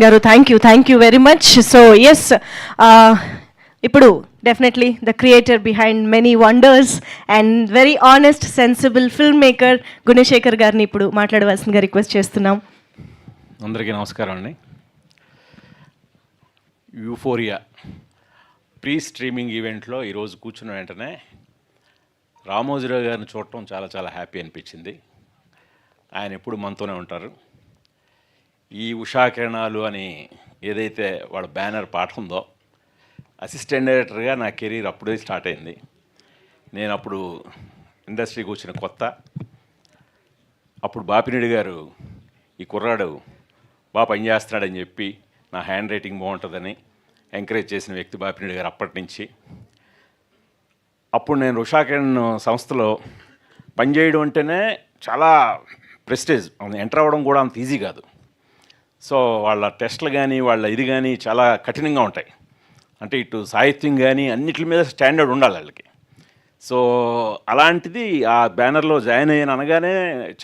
గారు thank you very much. So yes, ఇప్పుడు definitely the creator behind many wonders and very honest sensible film maker Gunasekhar గారిని ఇప్పుడు మాట్లాడవలసిందిగా request చేస్తున్నాం. అందరికీ నమస్కారం అండి. యూఫోరియా ప్రీ స్ట్రీమింగ్ ఈవెంట్లో ఈరోజు కూర్చున్న వెంటనే రామోజీరావు గారిని చూడటం చాలా చాలా హ్యాపీ అనిపించింది. ఆయన ఎప్పుడు మనతోనే ఉంటారు. ఈ ఉషా కిరణాలు అని ఏదైతే వాళ్ళ బ్యానర్ పాట ఉందో, అసిస్టెంట్ డైరెక్టర్గా నా కెరీర్ అప్పుడే స్టార్ట్ అయింది. నేను అప్పుడు ఇండస్ట్రీకి వచ్చిన కొత్త. అప్పుడు బాపిరెడ్డి గారు ఈ కుర్రాడు బాగా పనిచేస్తున్నాడని చెప్పి నా హ్యాండ్ రైటింగ్ బాగుంటుందని ఎంకరేజ్ చేసిన వ్యక్తి బాపిరెడ్డి గారు అప్పటి నుంచి. అప్పుడు నేను ఉషా కిరణ్ సంస్థలో పనిచేయడం అంటేనే చాలా ప్రెస్టేజ్, ఎంటర్ అవ్వడం కూడా అంత ఈజీ కాదు. సో వాళ్ళ టెస్ట్లు కానీ వాళ్ళ ఇది కానీ చాలా కఠినంగా ఉంటాయి. అంటే ఇటు సాహిత్యం కానీ అన్నిటి మీద స్టాండర్డ్ ఉండాలి వాళ్ళకి. సో అలాంటిది ఆ బ్యానర్లో జాయిన్ అయ్యాను అనగానే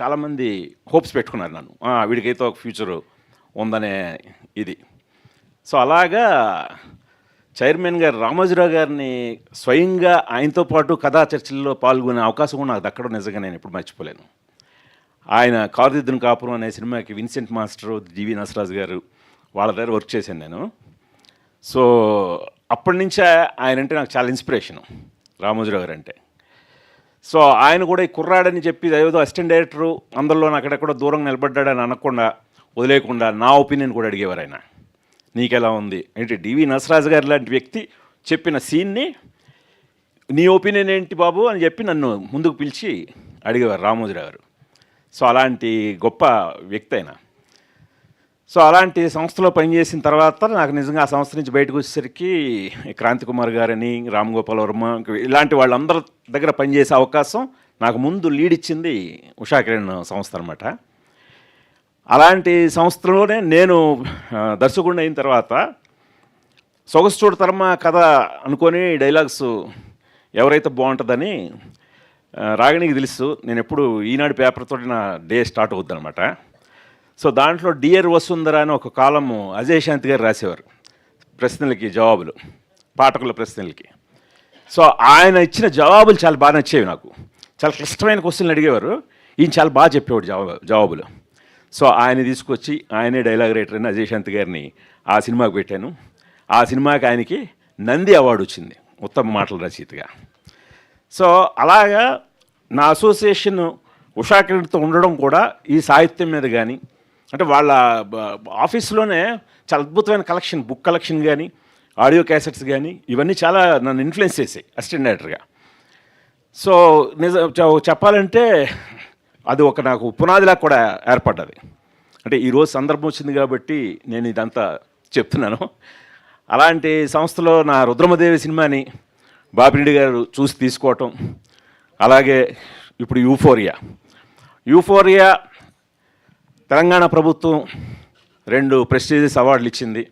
చాలామంది హోప్స్ పెట్టుకున్నారు నన్ను, వీడికైతే ఒక ఫ్యూచర్ ఉందనే ఇది. సో అలాగా చైర్మన్ గారు రామోజీరావు గారిని స్వయంగా ఆయనతో పాటు కథా చర్చల్లో పాల్గొనే అవకాశం కూడా నాకు దక్కడం నిజంగా నేను ఎప్పుడు మర్చిపోలేను. ఆయన కారుదిద్దున కాపురం అనే సినిమాకి విన్సెంట్ మాస్టర్, జీవి నసరాజు గారు వాళ్ళ దగ్గర వర్క్ చేశాను నేను. సో అప్పటి నుంచే ఆయన అంటే నాకు చాలా ఇన్స్పిరేషను, రామోజీరావు గారు అంటే. సో ఆయన కూడా ఈ కుర్రాడని చెప్పి ఏదో అసిస్టెంట్ డైరెక్టరు అందరిలో అక్కడెక్కడో దూరం నిలబడ్డాడని అనకుండా వదిలేకుండా నా ఒపీనియన్ కూడా అడిగేవారు ఆయన. నీకెలా ఉంది ఏంటి, డివి నసరాజు గారు లాంటి వ్యక్తి చెప్పిన సీన్ని నీ ఒపీనియన్ ఏంటి బాబు అని చెప్పి నన్ను ముందుకు పిలిచి అడిగేవారు రామోజీరావు గారు. సో అలాంటి గొప్ప వ్యక్తి అయినా. సో అలాంటి సంస్థలో పనిచేసిన తర్వాత నాకు నిజంగా ఆ సంస్థ నుంచి బయటకు వచ్చేసరికి క్రాంతి కుమార్ గారని, రామ్ గోపాల్ వర్మ, ఇలాంటి వాళ్ళందరి దగ్గర పనిచేసే అవకాశం నాకు ముందు లీడ్ ఇచ్చింది ఉషా కిరణ్ సంస్థ అనమాట. అలాంటి సంస్థలోనే నేను దర్శకుడిని అయిన తర్వాత సొగసు చూడ తరమ కథ అనుకొని డైలాగ్స్ ఎవరైతే బాగుంటుందని రాగిణికి తెలుసు. నేను ఎప్పుడు ఈనాడు పేపర్తో నా డే స్టార్ట్ అవుద్ది అనమాట. సో దాంట్లో డియర్ వసుంధర అని ఒక కాలము అజయ్ శాంతి గారు రాసేవారు, ప్రశ్నలకి జవాబులు, పాఠకుల ప్రశ్నలకి. సో ఆయన ఇచ్చిన జవాబులు చాలా బాగా నచ్చేవి నాకు. చాలా క్లిష్టమైన క్వశ్చన్లు అడిగేవారు, ఈయన చాలా బాగా చెప్పేవాడు జవాబులు. సో ఆయన తీసుకొచ్చి ఆయనే డైలాగ్ రైటర్ అని అజయ్ శాంతి గారిని ఆ సినిమాకి పెట్టాను. ఆ సినిమాకి ఆయనకి నంది అవార్డు వచ్చింది ఉత్తమ మాటల రచయితగా. సో అలాగా నా అసోసియేషన్ ఉషా కిరణ్తో ఉండడం కూడా ఈ సాహిత్యం మీద కానీ, అంటే వాళ్ళ ఆఫీస్లోనే చాలా అద్భుతమైన కలెక్షన్, బుక్ కలెక్షన్ కానీ, ఆడియో క్యాసెట్స్ కానీ, ఇవన్నీ చాలా నన్ను ఇన్ఫ్లుయెన్స్ చేసాయి అసిస్టెంట్ డైరెక్టర్గా. సో చెప్పాలంటే అది ఒక నాకు పునాదిలా కూడా ఏర్పడ్డది. అంటే ఈరోజు సందర్భం వచ్చింది కాబట్టి నేను ఇదంతా చెప్తున్నాను. అలాంటి సంస్థలో నా రుద్రమదేవి సినిమాని బాపిరెడ్డి గారు చూసి తీసుకోవటం, అలాగే ఇప్పుడు యూఫోరియా తెలంగాణ ప్రభుత్వం 2 ప్రెస్టీజియస్ అవార్డులు ఇచ్చింది.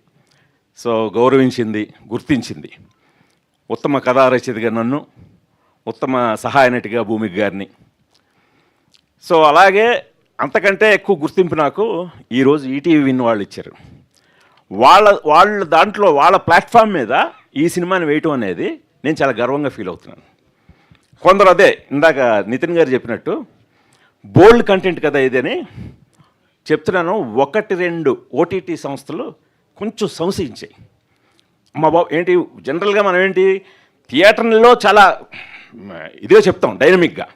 సో గౌరవించింది, గుర్తించింది. ఉత్తమ కథా రచయితగా నన్ను, ఉత్తమ సహాయ నటిగా భూమిక గారిని. సో అలాగే అంతకంటే ఎక్కువ గుర్తింపు నాకు ఈరోజు ఈటీవీ విన్ వాళ్ళు ఇచ్చారు. వాళ్ళ దాంట్లో వాళ్ళ ప్లాట్ఫామ్ మీద ఈ సినిమాని వేయటం అనేది నేను చాలా గర్వంగా ఫీల్ అవుతున్నాను. కొందరు అదే ఇందాక నితిన్ గారు చెప్పినట్టు బోల్డ్ కంటెంట్ కదా ఇదని చెప్తున్నాను. 1-2 ఓటీటీ సంస్థలు కొంచెం సంశయించాయి. మా బాబు ఏంటి, జనరల్గా మనం ఏంటి థియేటర్లో చాలా ఇదిగా చెప్తాం డైనమిక్గా.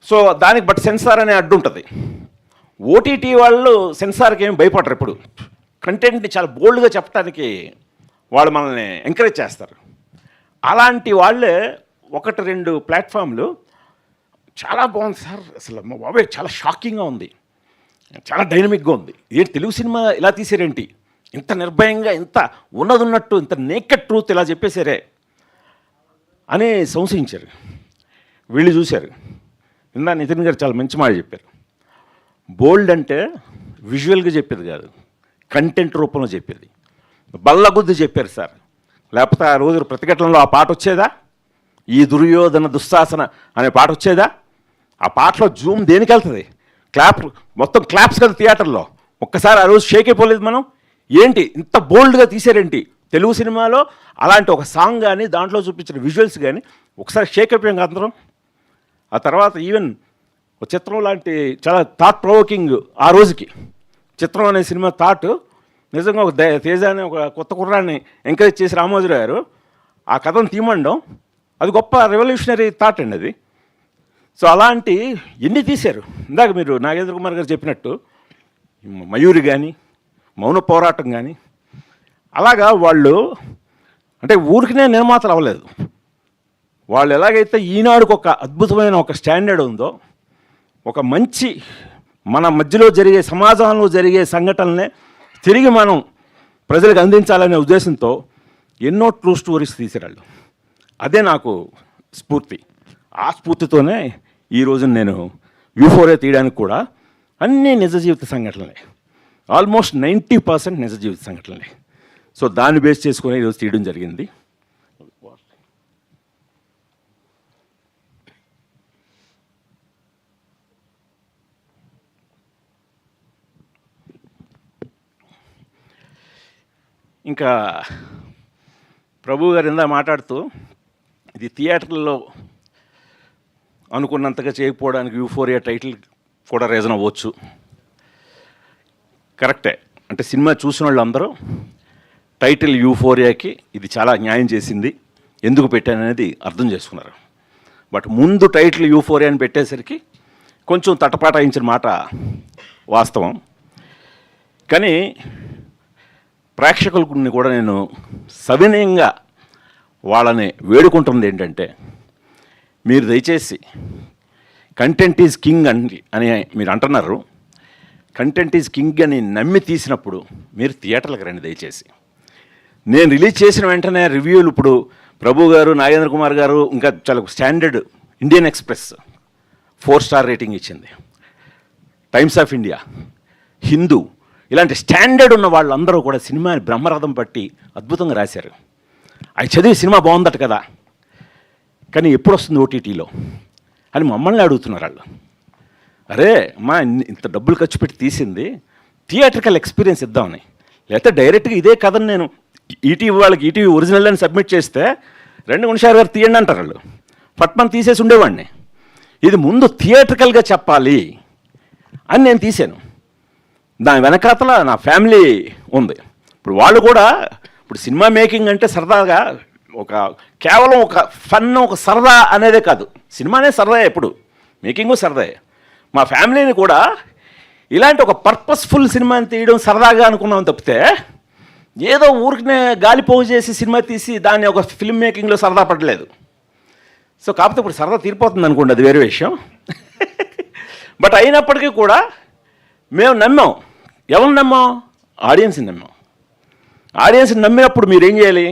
సో దానికి బట్ సెన్సార్ అనే అడ్డు ఉంటుంది. ఓటీటీ వాళ్ళు సెన్సార్కి ఏమి భయపడరు, ఎప్పుడు కంటెంట్ని చాలా బోల్డ్గా చెప్పడానికి వాళ్ళు మనల్ని ఎంకరేజ్ చేస్తారు. అలాంటి వాళ్ళే 1-2 ప్లాట్ఫామ్లు చాలా బాగుంది సార్, అసలు మా బాబాయ్ చాలా షాకింగ్గా ఉంది, చాలా డైనమిక్గా ఉంది, ఏంటి తెలుగు సినిమా ఇలా తీసారేంటి, ఇంత నిర్భయంగా, ఇంత ఉన్నట్టు, ఇంత నేకెడ్ ట్రూత్ ఇలా చెప్పేశారే అని సంశయించారు. వీళ్ళు చూశారు. ఇందా నితిన్ గారు చాలా మంచి మాట చెప్పారు. బోల్డ్ అంటే విజువల్గా చెప్పేది కాదు, కంటెంట్ రూపంలో చెప్పేది. బల్లగుద్ది చెప్పారు సార్, లేకపోతే ఆ రోజు ప్రతిఘటనలో ఆ పాట వచ్చేదా, ఈ దుర్యోధన దుశ్శాసన అనే పాట వచ్చేదా? ఆ పాటలో జూమ్ దేనికి వెళ్తుంది, క్లాప్, మొత్తం క్లాప్స్ కదా థియేటర్లో, ఒక్కసారి ఆ రోజు షేక్ అయిపోలేదు మనం. ఏంటి ఇంత బోల్డ్గా తీసారేంటి తెలుగు సినిమాలో అలాంటి ఒక సాంగ్ కానీ దాంట్లో చూపించిన విజువల్స్ కానీ ఒకసారి షేక్ అయిపోయాం కదా అందరం. ఆ తర్వాత ఈవెన్ ఒక చిత్రం లాంటి చాలా థాట్ ప్రొవోకింగ్ ఆ రోజుకి చిత్రం అనే సినిమా థాట్ నిజంగా ఒక తేజ అనే ఒక కొత్త కుర్రాన్ని ఎంకరేజ్ చేసి రామోజీరావు గారు ఆ కథను తీయమండం అది గొప్ప రెవల్యూషనరీ థాట్ అండి అది. సో అలాంటి ఎన్ని తీశారు. ఇందాక మీరు నాగేంద్ర కుమార్ గారు చెప్పినట్టు మయూరి కానీ మౌన పోరాటం కానీ అలాగా వాళ్ళు అంటే ఊరికినే నిర్మాతలు అవ్వలేదు. వాళ్ళు ఎలాగైతే ఈనాడుకు ఒక అద్భుతమైన ఒక స్టాండర్డ్ ఉందో ఒక మంచి మన మధ్యలో జరిగే సమాజంలో జరిగే సంఘటనలనే తిరిగి మనం ప్రజలకు అందించాలనే ఉద్దేశంతో ఎన్నో ట్రూ స్టోరీస్ తీసేరాళ్ళు. అదే నాకు స్ఫూర్తి. ఆ స్ఫూర్తితోనే ఈరోజు నేను యూఫోరియా తీయడానికి కూడా అన్నీ నిజ జీవిత సంఘటనలే, ఆల్మోస్ట్ 90% నిజ జీవిత సంఘటనలే. సో దాన్ని బేస్ చేసుకొని ఈరోజు తీయడం జరిగింది. ఇంకా ప్రభు గారు ఇందా మాట్లాడుతూ ఇది థియేటర్లో అనుకున్నంతగా చేయకపోవడానికి యూఫోరియా టైటిల్ కూడా రీజన్ అవ్వచ్చు. కరెక్టే. అంటే సినిమా చూసిన వాళ్ళు అందరూ టైటిల్ యూఫోరియాకి ఇది చాలా న్యాయం చేసింది, ఎందుకు పెట్టాననేది అర్థం చేసుకున్నారు. బట్ ముందు టైటిల్ యూఫోరియా అని పెట్టేసరికి కొంచెం తటపాటాయించిన మాట వాస్తవం. కానీ ప్రేక్షకులని కూడా నేను సవినయంగా వాళ్ళని వేడుకుంటుంది ఏంటంటే మీరు దయచేసి కంటెంట్ ఈజ్ కింగ్ అని మీరు అంటున్నారు. కంటెంట్ ఈజ్ కింగ్ అని నమ్మి తీసినప్పుడు మీరు థియేటర్లకు రండి దయచేసి. నేను రిలీజ్ చేసిన వెంటనే రివ్యూలు ఇప్పుడు ప్రభు గారు, నాగేంద్ర కుమార్ గారు, ఇంకా చాలా standard Indian express 4 star rating ఇచ్చింది, టైమ్స్ ఆఫ్ ఇండియా, హిందూ, ఇలాంటి స్టాండర్డ్ ఉన్న వాళ్ళందరూ కూడా సినిమాని బ్రహ్మరథం పట్టి అద్భుతంగా రాశారు. అవి చదివి సినిమా బాగుందట కదా, కానీ ఎప్పుడు వస్తుంది ఓటీటీలో అని మమ్మల్ని అడుగుతున్నారు వాళ్ళు. అరే అమ్మా, ఇంత డబ్బులు ఖర్చు పెట్టి తీసింది థియేటర్కల్ ఎక్స్పీరియన్స్ ఇద్దామని, లేకపోతే డైరెక్ట్గా ఇదే కథను నేను ఈటీవీ వాళ్ళకి ఈటీవీ ఒరిజినల్ అని సబ్మిట్ చేస్తే 2 నిమిషాలు గారు తీయండి అంటారు వాళ్ళు, పట్మని తీసేసి ఉండేవాడిని. ఇది ముందు థియేటర్కల్గా చెప్పాలి అని నేను తీశాను. దాని వెనకాతల నా ఫ్యామిలీ ఉంది. ఇప్పుడు వాళ్ళు కూడా ఇప్పుడు సినిమా మేకింగ్ అంటే సరదాగా కేవలం ఒక ఫన్, ఒక సరదా అనేదే కాదు. సినిమానే సరదా, ఎప్పుడు మేకింగు సరదా. మా ఫ్యామిలీని కూడా ఇలాంటి ఒక పర్పస్ఫుల్ సినిమాని తీయడం సరదాగా అనుకున్నాం తప్పితే ఏదో ఊరికినే గాలిపోగు చేసి సినిమా తీసి దాన్ని ఒక ఫిల్మ్ మేకింగ్లో సరదా పడలేదు. సో కాకపోతే ఇప్పుడు సరదా తీరిపోతుంది అనుకోండి, అది వేరే విషయం. బట్ అయినప్పటికీ కూడా మేము నమ్మాం. ఎవరిని నమ్మాం? ఆడియన్స్ని నమ్మాం. ఆడియన్స్ని నమ్మినప్పుడు మీరు ఏం చేయాలి?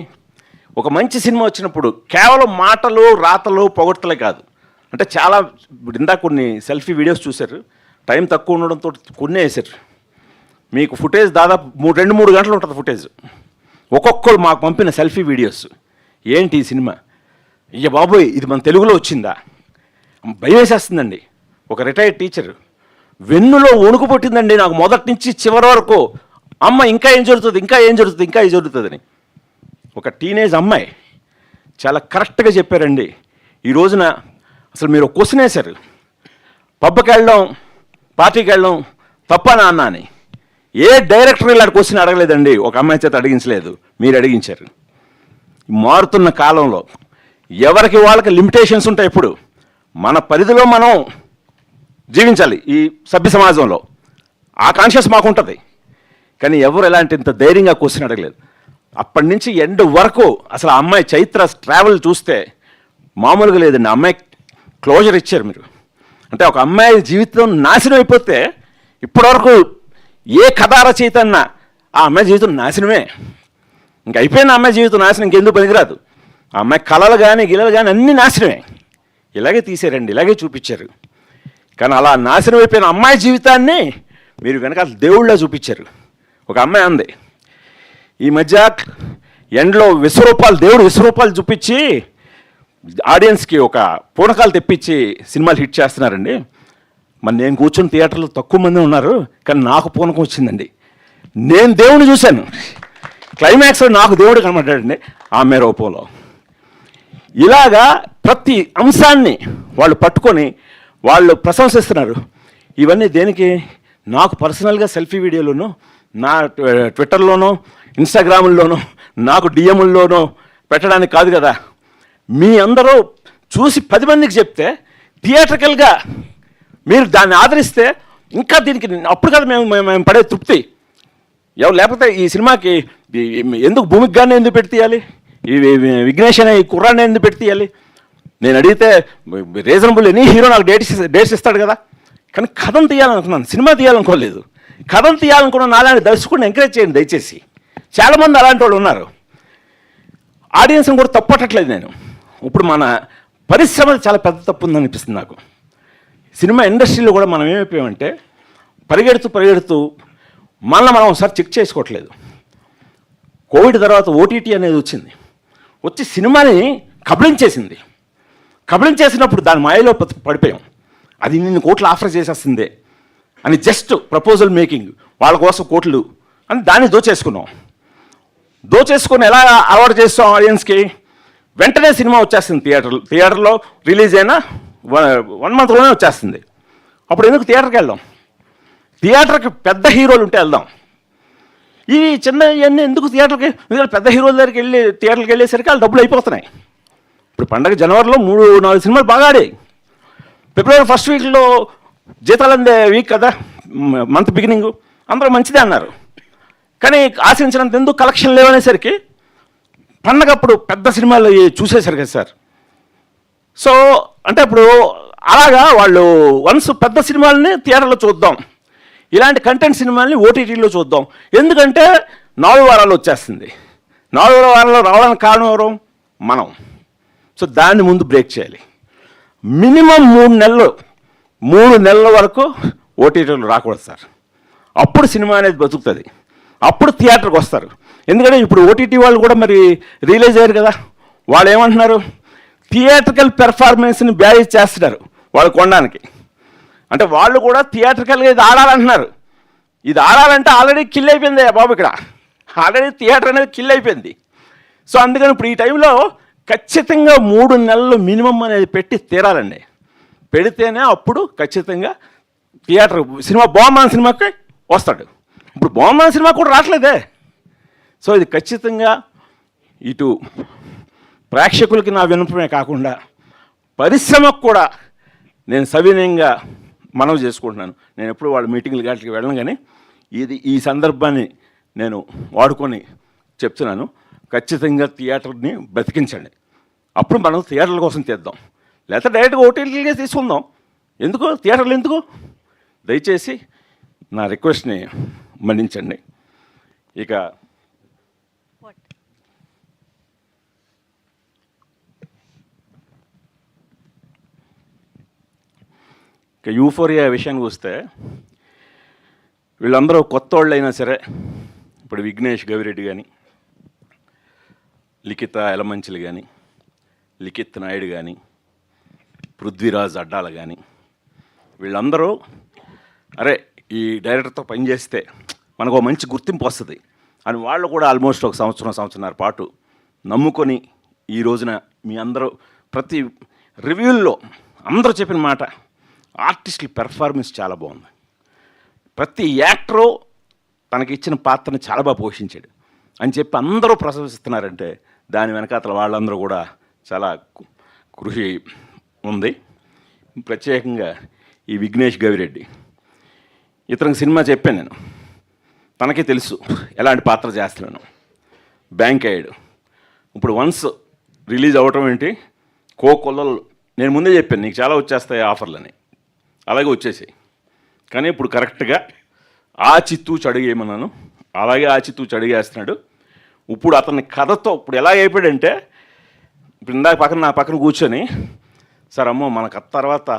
ఒక మంచి సినిమా వచ్చినప్పుడు కేవలం మాటలు, రాతలు, పొగడ్తలే కాదు. అంటే చాలా ఇప్పుడు ఇందాక కొన్ని సెల్ఫీ వీడియోస్ చూశారు, టైం తక్కువ ఉండడంతో కొన్ని వేశారు. మీకు ఫుటేజ్ దాదాపు 2-3 గంటలు ఉంటుంది ఫుటేజ్. ఒక్కొక్కరు మాకు పంపిన సెల్ఫీ వీడియోస్. ఏంటి ఈ సినిమా, అయ్య బాబోయ్ ఇది మన తెలుగులో వచ్చిందా, భయం వేసేస్తుందండి. ఒక రిటైర్డ్ టీచర్ వెన్నులో వణుకు పుట్టిందండి నాకు మొదటి నుంచి చివరి వరకు. అమ్మ ఇంకా ఏం జరుగుతుంది, ఇంకా ఏం జరుగుతుంది, ఇంకా ఏం జరుగుతుందని. ఒక టీనేజ్ అమ్మాయి చాలా కరెక్ట్గా చెప్పారండి. ఈ రోజున అసలు మీరు ఒక క్వశ్చన్ వేశారు, పబ్కి వెళ్ళడం, పార్టీకి వెళ్ళడం తప్ప నాన్న అని. ఏ డైరెక్టర్ ఇలాంటి క్వశ్చన్ అడగలేదండి, ఒక అమ్మాయి చేత అడిగించలేదు, మీరు అడిగించారు. మారుతున్న కాలంలో ఎవరికి వాళ్ళకి లిమిటేషన్స్ ఉంటాయి. ఇప్పుడు మన పరిధిలో మనం జీవించాలి ఈ సభ్య సమాజంలో, ఆ కాన్షియస్ మాకు ఉంటుంది. కానీ ఎవరు ఎలాంటి ఇంత ధైర్యంగా క్వశ్చన్ అడగలేదు. అప్పటి నుంచి ఎండ్ వరకు అసలు ఆ అమ్మాయి చైత్ర ట్రావెల్ చూస్తే మామూలుగా లేదండి. ఆ అమ్మాయి క్లోజర్ ఇచ్చారు మీరు. అంటే ఒక అమ్మాయి జీవితం నాశనం అయిపోతే ఇప్పటివరకు ఏ కథా రచయిత అన్నా ఆ అమ్మాయి జీవితం నాశనమే, ఇంక అయిపోయిన అమ్మాయి జీవితం నాశనం, ఇంకెందుకు పనికిరాదు. ఆ అమ్మాయి కళలు కానీ గిలలు కానీ అన్నీ నాశనమే. ఇలాగే తీసారండి, ఇలాగే చూపించారు. కానీ అలా నాశనం అయిపోయిన అమ్మాయి జీవితాన్ని మీరు వెనకాల దేవుళ్ళ చూపించారు. ఒక అమ్మాయి అంది ఈ మధ్య ఎండ్లో విశ్వరూపాలు, దేవుడు విశ్వరూపాలు చూపించి ఆడియన్స్కి ఒక పూనకాలు తెప్పించి సినిమాలు హిట్ చేస్తున్నారండి. మరి నేను కూర్చుని థియేటర్లో తక్కువ మంది ఉన్నారు, కానీ నాకు పూనకం వచ్చిందండి. నేను దేవుని చూశాను. క్లైమాక్స్లో నాకు దేవుడు కనబడ్డాడండి ఆమె రూపంలో. ఇలాగా ప్రతి అంశాన్ని వాళ్ళు పట్టుకొని వాళ్ళు ప్రశంసిస్తున్నారు. ఇవన్నీ దేనికి? నాకు పర్సనల్గా సెల్ఫీ వీడియోలోనూ, నా ట్విట్టర్లోనో ఇన్స్టాగ్రామ్లోనో నాకు డిఎంల్లోనో పెట్టడానికి కాదు కదా. మీ అందరూ చూసి 10 మందికి చెప్తే థియేటర్కల్గా మీరు దాన్ని ఆదరిస్తే ఇంకా దీనికి అప్పుడు కదా మేము పడే తృప్తి. ఎవరు లేకపోతే ఈ సినిమాకి ఎందుకు భూమికి కానీ ఎందుకు పెట్టి తీయాలి? ఈ విఘ్నేష్ అనే ఈ కుర్రాన్ని ఎందుకు పెట్టి తీయాలి? నేను అడిగితే రీజనబుల్ ఎనీ హీరో నాకు డేట్స్ ఇస్తాడు కదా. కానీ కథను తీయాలనుకున్నాను, సినిమా తీయాలనుకోలేదు. కథను తీయాలనుకున్నాను. అలాంటి దర్శకుడిని ఎంకరేజ్ చేయండి దయచేసి. చాలామంది అలాంటి వాళ్ళు ఉన్నారు. ఆడియన్స్ని కూడా తప్పట్టట్లేదు నేను. ఇప్పుడు మన పరిశ్రమ చాలా పెద్ద తప్పు ఉందనిపిస్తుంది నాకు. సినిమా ఇండస్ట్రీలో కూడా మనం ఏమైపోయామంటే పరిగెడుతూ మనం ఒకసారి చెక్ చేసుకోవట్లేదు. కోవిడ్ తర్వాత ఓటీటీ అనేది వచ్చి సినిమాని కబళించేసినప్పుడు దాని మాయలో పడిపోయాం. అది నిన్ను కోట్లు ఆఫర్ చేసేస్తుందే అని జస్ట్ ప్రపోజల్ మేకింగ్, వాళ్ళ కోసం కోట్లు అని దాన్ని దోచేసుకొని ఎలా అలవాటు చేస్తాం ఆడియన్స్కి? వెంటనే సినిమా వచ్చేస్తుంది థియేటర్లో రిలీజ్ అయినా 1 monthలోనే వచ్చేస్తుంది. అప్పుడు ఎందుకు థియేటర్కి వెళ్దాం? థియేటర్కి పెద్ద హీరోలు ఉంటే వెళ్దాం. ఈ చిన్న ఇవన్నీ ఎందుకు థియేటర్కి? పెద్ద హీరోల దగ్గరికి థియేటర్కి వెళ్ళేసరికి వాళ్ళు డబ్బులు అయిపోతున్నాయి. ఇప్పుడు పండగ జనవరిలో 3-4 సినిమాలు బాగా ఆడాయి. ఫిబ్రవరి ఫస్ట్ వీక్లో జీతాలు అందే వీక్ కదా, మంత్ బిగినింగ్, అందరూ మంచిదే అన్నారు. కానీ ఆశించినంత ఎందుకు కలెక్షన్ లేవనేసరికి పండగప్పుడు పెద్ద సినిమాలు చూసేశారు కదా సార్. సో అంటే ఇప్పుడు అలాగా వాళ్ళు వన్స్ పెద్ద సినిమాలని థియేటర్లో చూద్దాం, ఇలాంటి కంటెంట్ సినిమాలని ఓటీటీలో చూద్దాం. ఎందుకంటే 4 వారాలు వచ్చేస్తుంది. 4 వారాల్లో రావడానికి కారణం ఎవరు? మనం. సో దాన్ని ముందు బ్రేక్ చేయాలి. మినిమం 3 నెలల వరకు ఓటీటీలు రాకూడదు సార్. అప్పుడు సినిమా అనేది బతుకుతుంది. అప్పుడు థియేటర్కి వస్తారు. ఎందుకంటే ఇప్పుడు ఓటీటీ వాళ్ళు కూడా మరి రియలైజ్ అయ్యారు కదా. వాళ్ళు ఏమంటున్నారు? థియేటర్కల్ పెర్ఫార్మెన్స్ని బ్యారేజ్ చేస్తున్నారు వాళ్ళు కొనడానికి. అంటే వాళ్ళు కూడా థియేటర్కల్గా ఇది ఆడాలంటున్నారు. ఇది ఆడాలంటే ఆల్రెడీ కిల్ అయిపోయింది బాబు. ఇక్కడ ఆల్రెడీ థియేటర్ అనేది కిల్ అయిపోయింది. సో అందుకని ఇప్పుడు ఈ టైంలో ఖచ్చితంగా 3 నెలలు మినిమం అనేది పెట్టి తీరాలండి. పెడితేనే అప్పుడు ఖచ్చితంగా థియేటర్ సినిమా బాగుంది సినిమాకి వస్తాడు. ఇప్పుడు బాగుంది సినిమా కూడా రావట్లేదే. సో ఇది ఖచ్చితంగా ఇటు ప్రేక్షకులకి నా వినపమే కాకుండా పరిశ్రమకు కూడా నేను సవినయంగా మనవి చేసుకుంటున్నాను. నేను ఎప్పుడు వాళ్ళ మీటింగ్లు గాటికి వెళ్ళను, కానీ ఈ సందర్భాన్ని నేను వాడుకొని చెప్తున్నాను. ఖచ్చితంగా థియేటర్ని బ్రతికించండి. అప్పుడు మనం థియేటర్ల కోసం తీద్దాం, లేకపోతే డైరెక్ట్గా ఓటీటీలకే తీసుకుందాం. ఎందుకు థియేటర్లు ఎందుకు? దయచేసి నా రిక్వెస్ట్ని మన్నించండి. ఇక యూఫోరియా విషయానికి వస్తే వీళ్ళందరూ కొత్త వాళ్ళు అయినా సరే, ఇప్పుడు విఘ్నేష్ గవిరెడ్డి కానీ, లిఖిత ఎలమంచిలు కానీ, లిఖిత్ నాయుడు కానీ, పృథ్వీరాజ్ అడ్డాల కానీ, వీళ్ళందరూ అరే ఈ డైరెక్టర్తో పనిచేస్తే మనకు ఒక మంచి గుర్తింపు వస్తుంది అని వాళ్ళు కూడా ఆల్మోస్ట్ ఒక సంవత్సరంన్నర పాటు నమ్ముకొని ఈ రోజున మీ అందరూ ప్రతి రివ్యూల్లో అందరూ చెప్పిన మాట, ఆర్టిస్టుల పెర్ఫార్మెన్స్ చాలా బాగుంది. ప్రతి యాక్టరు తనకి ఇచ్చిన పాత్రని చాలా బాగా పోషించాడు అని చెప్పి అందరూ ప్రశంసిస్తున్నారంటే దాని వెనకాతల వాళ్ళందరూ కూడా చాలా కృషి ఉంది. ప్రత్యేకంగా ఈ విఘ్నేష్ గవిరెడ్డి ఇతనికి సినిమా చెప్పాను నేను, తనకే తెలుసు ఎలాంటి పాత్ర చేస్తున్నాను. బ్యాంక్ అయ్యాడు. ఇప్పుడు వన్స్ రిలీజ్ అవ్వటం ఏంటి, కోకొల్లలు నేను ముందే చెప్పాను నీకు చాలా వచ్చేస్తాయి ఆఫర్లని, అలాగే వచ్చేసాయి. కానీ ఇప్పుడు కరెక్ట్గా ఆచితూచి అడిగేయమన్నాను, అలాగే ఆచితూచి అడిగేస్తున్నాడు. ఇప్పుడు అతని కథతో ఇప్పుడు ఎలా అయిపోయాడంటే, ఇప్పుడు ఇందాక నా పక్కన కూర్చొని సార్ అమ్మో మన కథ తర్వాత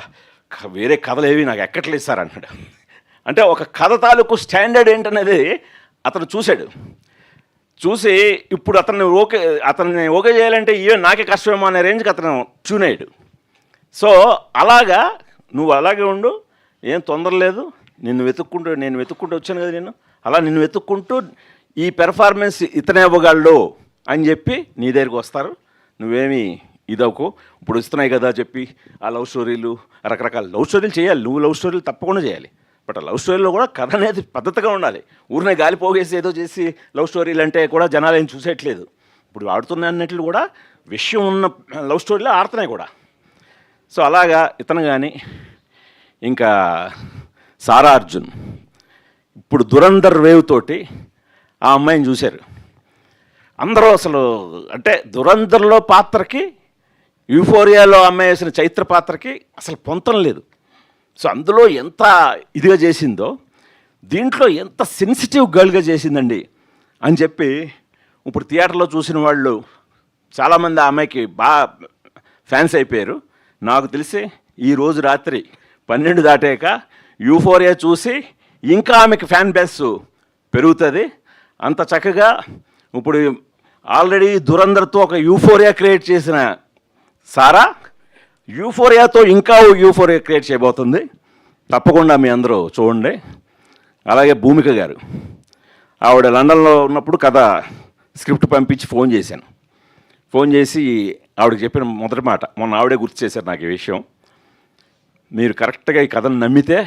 వేరే కథలు ఏవి నాకు ఎక్కట్లేదు సార్ అన్నాడు. అంటే ఒక కథ తాలూకు స్టాండర్డ్ ఏంటనేది అతను చూసి ఇప్పుడు అతన్ని ఓకే చేయాలంటే నాకే కష్టమేమో అనే రేంజ్కి అతను ట్యూన్ అయ్యాడు. సో అలాగా నువ్వు అలాగే ఉండు. ఏం తొందర లేదు, నేను వెతుక్కుంటూ వచ్చాను కదా నేను, అలా నిన్ను వెతుక్కుంటూ ఈ పెర్ఫార్మెన్స్ ఇతనే ఇవ్వగలడు అని చెప్పి నీ దగ్గరికి వస్తారు. నువ్వేమి ఇదవుకో, ఇప్పుడు ఇస్తున్నాయి కదా చెప్పి ఆ లవ్ స్టోరీలు, రకరకాల లవ్ స్టోరీలు చేయాలి, నువ్వు లవ్ స్టోరీలు తప్పకుండా చేయాలి. బట్ ఆ లవ్ స్టోరీలో కూడా కథ అనేది పద్ధతిగా ఉండాలి. ఊరినే గాలి పోగేసి ఏదో చేసి లవ్ స్టోరీలు అంటే కూడా జనాలు ఏం చూసేయట్లేదు. ఇప్పుడు ఆడుతున్న అన్నట్లు కూడా విషయం ఉన్న లవ్ స్టోరీలో ఆడుతున్నాయి కూడా. సో అలాగా ఇతను కానీ ఇంకా సారా అర్జున్ ఇప్పుడు దురంధర్ వేవ్ తోటి ఆ అమ్మాయిని చూశారు అందరూ. అసలు అంటే దురంధర్లో పాత్రకి యూఫోరియాలో అమ్మాయి వేసిన చైత్ర పాత్రకి అసలు పొంతం లేదు. సో అందులో ఎంత ఇదిగా చేసిందో దీంట్లో ఎంత సెన్సిటివ్ గర్ల్గా చేసిందండి అని చెప్పి ఇప్పుడు థియేటర్లో చూసిన వాళ్ళు చాలామంది ఆ అమ్మాయికి బాగా ఫ్యాన్స్ అయిపోయారు. నాకు తెలిసి ఈరోజు రాత్రి 12 దాటాక యూఫోరియా చూసి ఇంకా ఆమెకి ఫ్యాన్ బేస్ పెరుగుతుంది. అంత చక్కగా ఇప్పుడు ఆల్రెడీ దురంధర్తో ఒక యూఫోరియా క్రియేట్ చేసిన సారా యూఫోరియాతో ఇంకా యూఫోరియా క్రియేట్ చేయబోతుంది. తప్పకుండా మీ అందరూ చూడండి. అలాగే భూమిక గారు, ఆవిడ లండన్లో ఉన్నప్పుడు కథ స్క్రిప్ట్ పంపించి ఫోన్ చేశాను. ఫోన్ చేసి ఆవిడకి చెప్పిన మొదటి మాట మొన్న ఆవిడే గుర్తు చేశారు నాకు ఈ విషయం. మీరు కరెక్ట్గా ఈ కథను నమ్మితే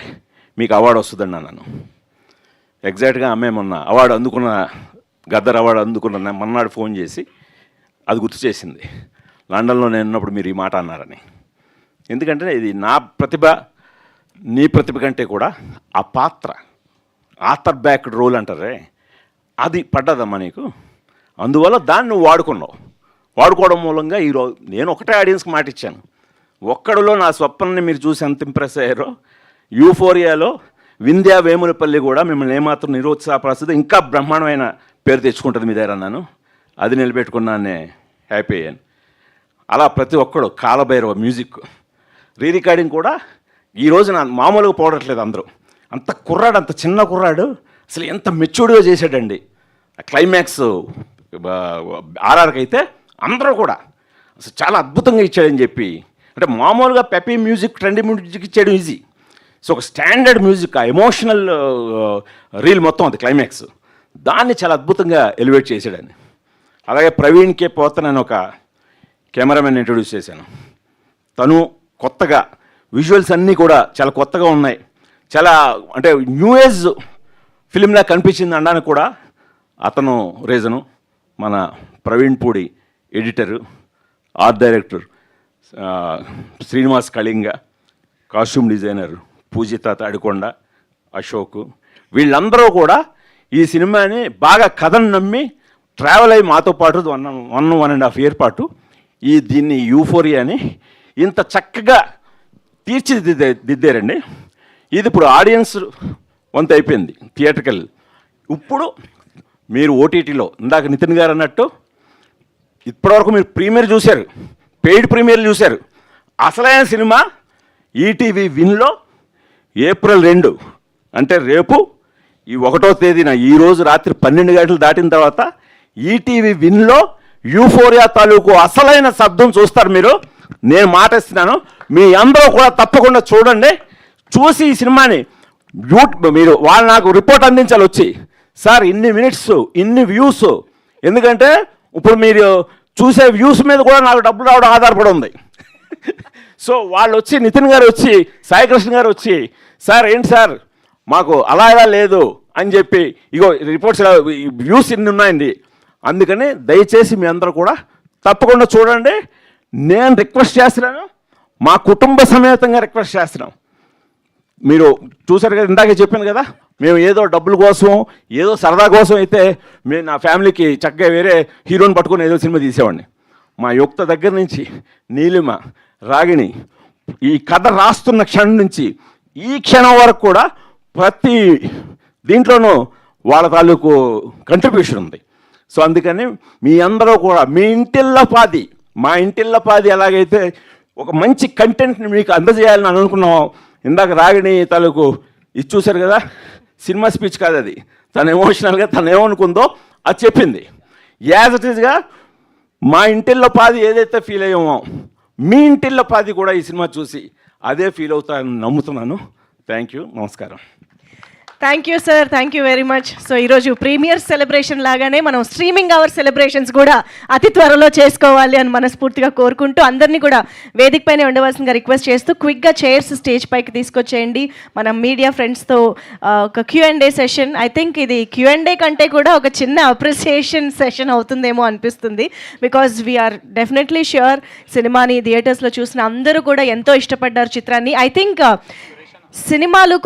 మీకు అవార్డు వస్తుందండి అన్నాను. ఎగ్జాక్ట్గా ఆమె మొన్న అవార్డు అందుకున్న గద్దర్ అవార్డు అందుకున్న మొన్నాడు ఫోన్ చేసి అది గుర్తు చేసింది. లండన్లో నేను ఉన్నప్పుడు మీరు ఈ మాట అన్నారని. ఎందుకంటే ఇది నా ప్రతిభ నీ ప్రతిభ కంటే కూడా ఆ పాత్ర ఆథర్ బ్యాక్ రోల్ అంటారే అది పడ్డదమ్మా నీకు. అందువల్ల దాన్ని నువ్వు వాడుకోవడం మూలంగా ఈరోజు నేను ఒకటే ఆడియన్స్కి మాట ఇచ్చాను. ఒక్కడిలో నా స్వప్నాన్ని మీరు చూసి ఎంత ఇంప్రెస్ అయ్యారో యూఫోరియాలో వింధ్యా వేములపల్లి కూడా మిమ్మల్ని ఏమాత్రం నిరుత్సాహపరుస్తుంది, ఇంకా బ్రహ్మాండమైన పేరు తెచ్చుకుంటుంది మీ దగ్గర అన్నాను. అది నిలబెట్టుకున్నానే హ్యాపీ అయ్యాను. అలా ప్రతి ఒక్కడు కాలభైరవ మ్యూజిక్ రికార్డింగ్ కూడా ఈరోజు నా మామూలుగా పోవట్లేదు. అందరూ అంత కుర్రాడు, అంత చిన్న కుర్రాడు అసలు ఎంత మెచ్యూర్డ్గా చేశాడండి. క్లైమాక్స్ ఆర్ఆర్కి అయితే అందరూ కూడా అసలు చాలా అద్భుతంగా ఇచ్చాడని చెప్పి, అంటే మామూలుగా పెపీ మ్యూజిక్ ట్రెండీ మ్యూజిక్ ఇచ్చేయడం ఈజీ. సో ఒక స్టాండర్డ్ మ్యూజిక్ ఆ ఎమోషనల్ రీల్ మొత్తం అది క్లైమాక్స్ దాన్ని చాలా అద్భుతంగా ఎలివేట్ చేశాడని. అలాగే ప్రవీణ్ కే పోతన్ అని ఒక కెమెరామెన్ ఇంట్రొడ్యూస్ చేశాను. తను కొత్తగా విజువల్స్ అన్నీ కూడా చాలా కొత్తగా ఉన్నాయి, చాలా అంటే న్యూ ఏజ్ ఫిలింలా కనిపించింది అనడానికి కూడా అతను రీజను. మన Praveen Pudi editor, art director Srinivas Kalinga, costume designer Pujita Tadikonda, Ashok, వీళ్ళందరూ కూడా ఈ సినిమాని బాగా కథను నమ్మి ట్రావెల్ అయ్యి మాతో పాటు 1.5 year పాటు దీన్ని యూఫోరియాని ఇంత చక్కగా తీర్చిదిద్దారండి. ఇది ఇప్పుడు ఆడియన్స్ వంత అయిపోయింది థియేటర్కల్. ఇప్పుడు మీరు ఓటీటీలో ఇందాక నితిన్ గారు అన్నట్టు ఇప్పటివరకు మీరు ప్రీమియర్ చూశారు, పెయిడ్ ప్రీమియర్లు చూశారు. అసలైన సినిమా ఈటీవీ విన్లో April 2 అంటే రేపు ఈ 1వ తేదీన ఈరోజు రాత్రి 12 గంటలు దాటిన తర్వాత ఈటీవీ విన్లో యూఫోరియా తాలూకు అసలైన శబ్దం చూస్తారు మీరు. నేను మాట ఇస్తున్నాను, మీ అందరూ కూడా తప్పకుండా చూడండి. చూసి ఈ సినిమాని మీరు వాళ్ళు నాకు రిపోర్ట్ అందించాలి వచ్చి, సార్ ఇన్ని మినిట్స్ ఇన్ని వ్యూస్, ఎందుకంటే ఇప్పుడు మీరు చూసే వ్యూస్ మీద కూడా నాకు డబ్బులు రావడం ఆధారపడి ఉంది. సో వాళ్ళు వచ్చి నితిన్ గారు వచ్చి సాయికృష్ణ గారు వచ్చి, సార్ ఏంటి సార్ మాకు అలా ఇలా లేదు అని చెప్పి ఇగో రిపోర్ట్స్ వ్యూస్ ఇన్ని ఉన్నాయండి. అందుకని దయచేసి మీ అందరూ కూడా తప్పకుండా చూడండి. నేను రిక్వెస్ట్ చేస్తున్నాను, మా కుటుంబ సమేతంగా రిక్వెస్ట్ చేస్తున్నాం. మీరు చూసారు కదా, ఇందాకే చెప్పాను కదా, మేము ఏదో డబ్బుల కోసం ఏదో సరదా కోసం అయితే మేము నా ఫ్యామిలీకి చక్కగా వేరే హీరోని పట్టుకొని ఏదో సినిమా తీసేవాడిని. మా యుక్త దగ్గర నుంచి నీలిమ, రాగిణి ఈ కథ రాస్తున్న క్షణం నుంచి ఈ క్షణం వరకు కూడా ప్రతి దీంట్లోనూ వాళ్ళ తాలూకు కంట్రిబ్యూషన్ ఉంది. సో అందుకని మీ అందరూ కూడా మీ ఇంటిల్లపాది, మా ఇంటిల్లపాది ఎలాగైతే ఒక మంచి కంటెంట్ని మీకు అందజేయాలని అనుకున్నాం. ఇందాక రాగిణి తాలూకు ఇది చూశారు కదా, సినిమా స్పీచ్ కాదు అది, తను ఎమోషనల్గా తను ఏమనుకుందో అది చెప్పింది. యాజ్ ఇట్ ఈస్గా మా ఇంటిల్లపాది ఏదైతే ఫీల్ అయ్యామో మీ ఇంటిల్లపాది కూడా ఈ సినిమా చూసి అదే ఫీల్ అవుతానని నమ్ముతున్నాను. థ్యాంక్ యూ, నమస్కారం. Thank you sir, thank you very much. So ఈరోజు ప్రీమియర్ సెలబ్రేషన్ లాగానే మనం స్ట్రీమింగ్ అవర్ సెలబ్రేషన్స్ కూడా అతి త్వరలో చేసుకోవాలి అని మనస్ఫూర్తిగా కోరుకుంటూ అందరినీ కూడా వేదిక పైన ఉండవలసిందిగా రిక్వెస్ట్ చేస్తూ క్విక్గా చైర్స్ స్టేజ్ పైకి తీసుకొచ్చేయండి. మనం మీడియా ఫ్రెండ్స్తో ఒక Q&A సెషన్. ఐ థింక్ ఇది Q&A కంటే కూడా ఒక చిన్న అప్రిసియేషన్ సెషన్ అవుతుందేమో అనిపిస్తుంది. బికాజ్ వీఆర్ డెఫినెట్లీ ష్యూర్ సినిమాని థియేటర్స్లో చూసిన అందరూ కూడా ఎంతో ఇష్టపడ్డారు చిత్రాన్ని. ఐ థింక్ సినిమాలు